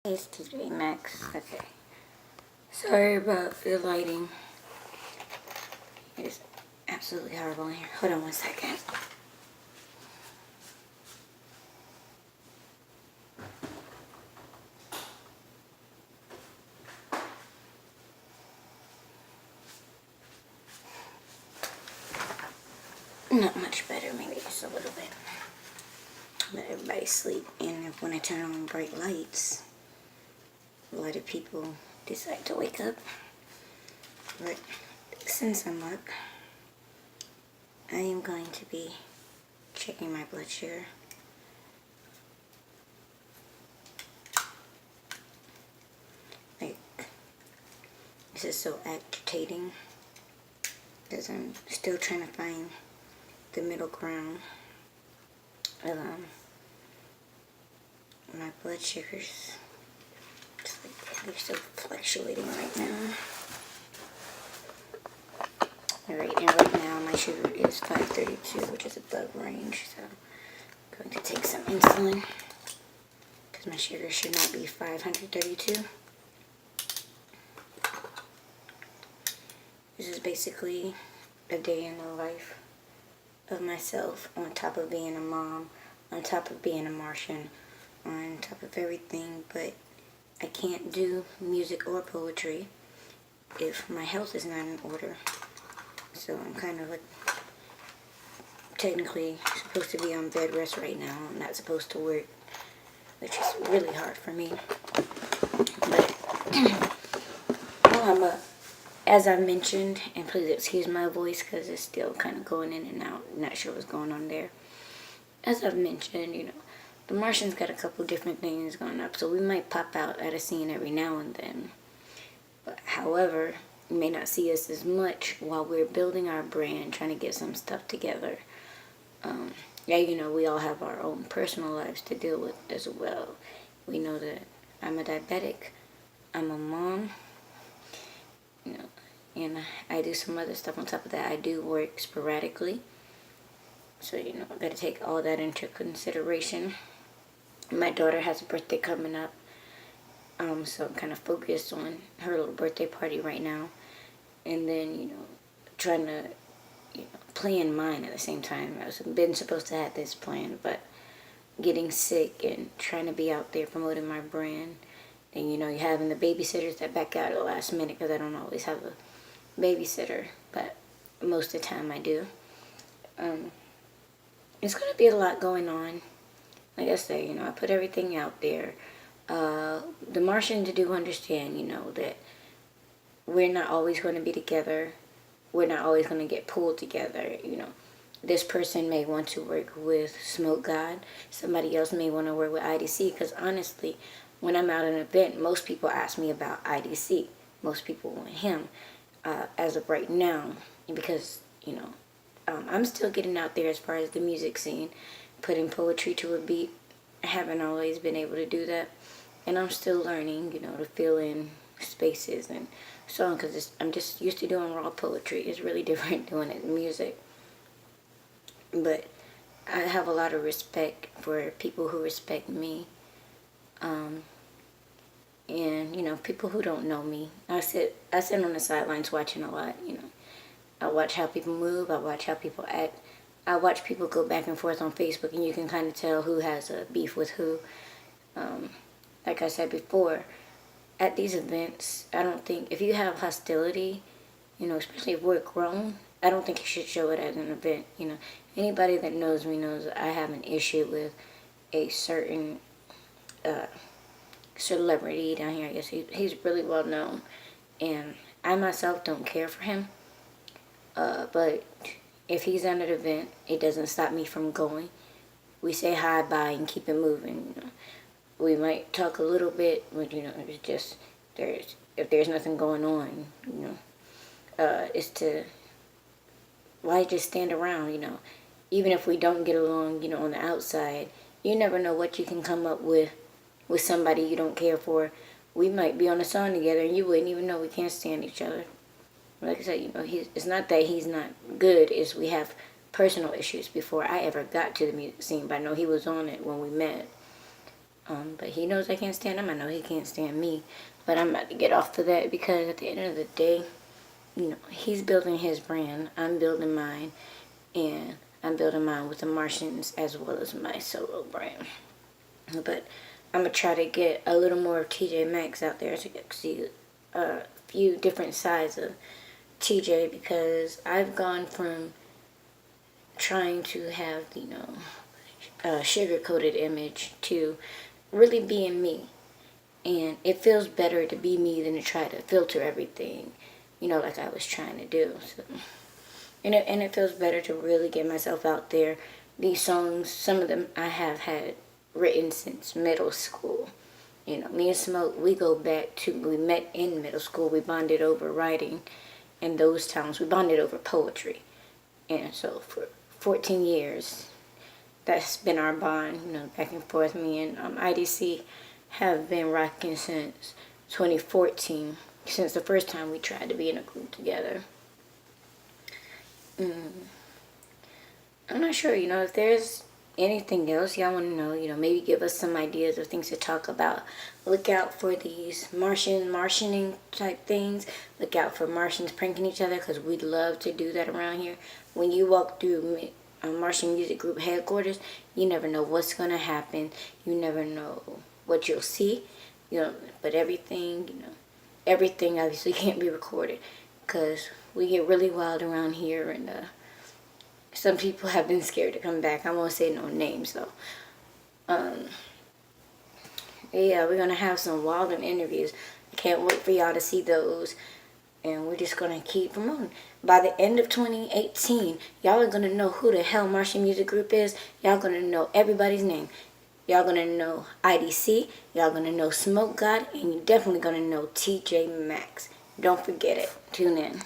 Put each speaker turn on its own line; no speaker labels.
It's TeejaeMaxx. Okay. Sorry about the lighting. It's absolutely horrible in here. Hold on one second. Not much better, maybe just a little bit. Let everybody sleep. And when I turn on bright lights, a lot of people decide to wake up. But since I'm up, I am going to be checking my blood sugar. Like, this is so agitating because I'm still trying to find the middle ground of my blood sugars. It's like they're so fluctuating right now. Alright, and right now my sugar is 532, which is above range, so I'm going to take some insulin because my sugar should not be 532. This is basically a day in the life of myself, on top of being a mom, on top of being a Martian, on top of everything. But I can't do music or poetry if my health is not in order. So I'm kind of like technically supposed to be on bed rest right now. I'm not supposed to work, which is really hard for me. But while I'm up, as I mentioned, and please excuse my voice because it's still kind of going in and out. Not sure what's going on there. As I've mentioned, the Martians got a couple different things going up, so we might pop out at a scene every now and then. But however, you may not see us as much while we're building our brand, trying to get some stuff together. Yeah, we all have our own personal lives to deal with as well. We know that I'm a diabetic, I'm a mom, and I do some other stuff on top of that. I do work sporadically, so I gotta take all that into consideration. My daughter has a birthday coming up, so I'm kind of focused on her little birthday party right now, and then trying to plan mine at the same time. I was been supposed to have this plan, but getting sick and trying to be out there promoting my brand, and you're having the babysitters that back out at the last minute because I don't always have a babysitter, but most of the time I do. It's going to be a lot going on. Like I say, I put everything out there. The Martians do understand, that we're not always going to be together. We're not always going to get pulled together. This person may want to work with Smoke God. Somebody else may want to work with IDC, because honestly, when I'm out at an event, most people ask me about IDC. Most people want him as of right now, because, I'm still getting out there as far as the music scene, putting poetry to a beat. I haven't always been able to do that, and I'm still learning, to fill in spaces and so on, because I'm just used to doing raw poetry. It's really different doing it in music. But I have a lot of respect for people who respect me, and people who don't know me. I sit on the sidelines watching a lot. I watch how people move. I watch how people act. I watch people go back and forth on Facebook, and you can kind of tell who has a beef with who. Like I said before, at these events, I don't think, if you have hostility, especially if we're grown, I don't think you should show it at an event. Anybody that knows me knows I have an issue with a certain celebrity down here. I guess he's really well known, and I myself don't care for him. But if he's at an event, it doesn't stop me from going. We say hi, bye, and keep it moving. We might talk a little bit, but it's just if there's nothing going on, it's to why just stand around, even if we don't get along, on the outside. You never know what you can come up with somebody you don't care for. We might be on a song together, and you wouldn't even know we can't stand each other. Like I said, it's not that he's not good, it's we have personal issues before I ever got to the music scene, but I know he was on it when we met. But he knows I can't stand him. I know he can't stand me. But I'm about to get off of that because at the end of the day, he's building his brand. I'm building mine. And I'm building mine with the Martians as well as my solo brand. But I'm going to try to get a little more of TeejaeMaxx out there so you can see a few different sides of TJ, because I've gone from trying to have, a sugar-coated image to really being me. And it feels better to be me than to try to filter everything, like I was trying to do. So, and it feels better to really get myself out there. These songs, some of them I have had written since middle school. Me and Smoke, we go back to, we met in middle school. We bonded over writing in those times. We bonded over poetry. And so for 14 years, that's been our bond, back and forth. Me and IDC have been rocking since 2014, since the first time we tried to be in a group together. I'm not sure, if there's anything else y'all want to know, maybe give us some ideas of things to talk about. Look out for these Martianing type things. Look out for Martians pranking each other, because we'd love to do that around here. When you walk through Martian Music Group headquarters, you never know what's going to happen. You never know what you'll see. But everything obviously can't be recorded, because we get really wild around here, and some people have been scared to come back. I won't say no names though. Yeah, we're gonna have some wild interviews. I can't wait for y'all to see those, and we're just gonna keep promoting. By the end of 2018, y'all are gonna know who the hell Martian Music Group is. Y'all gonna know everybody's name. Y'all gonna know IDC. Y'all gonna know Smoke God, and you're definitely gonna know TeejaeMaxx. Don't forget it. Tune in.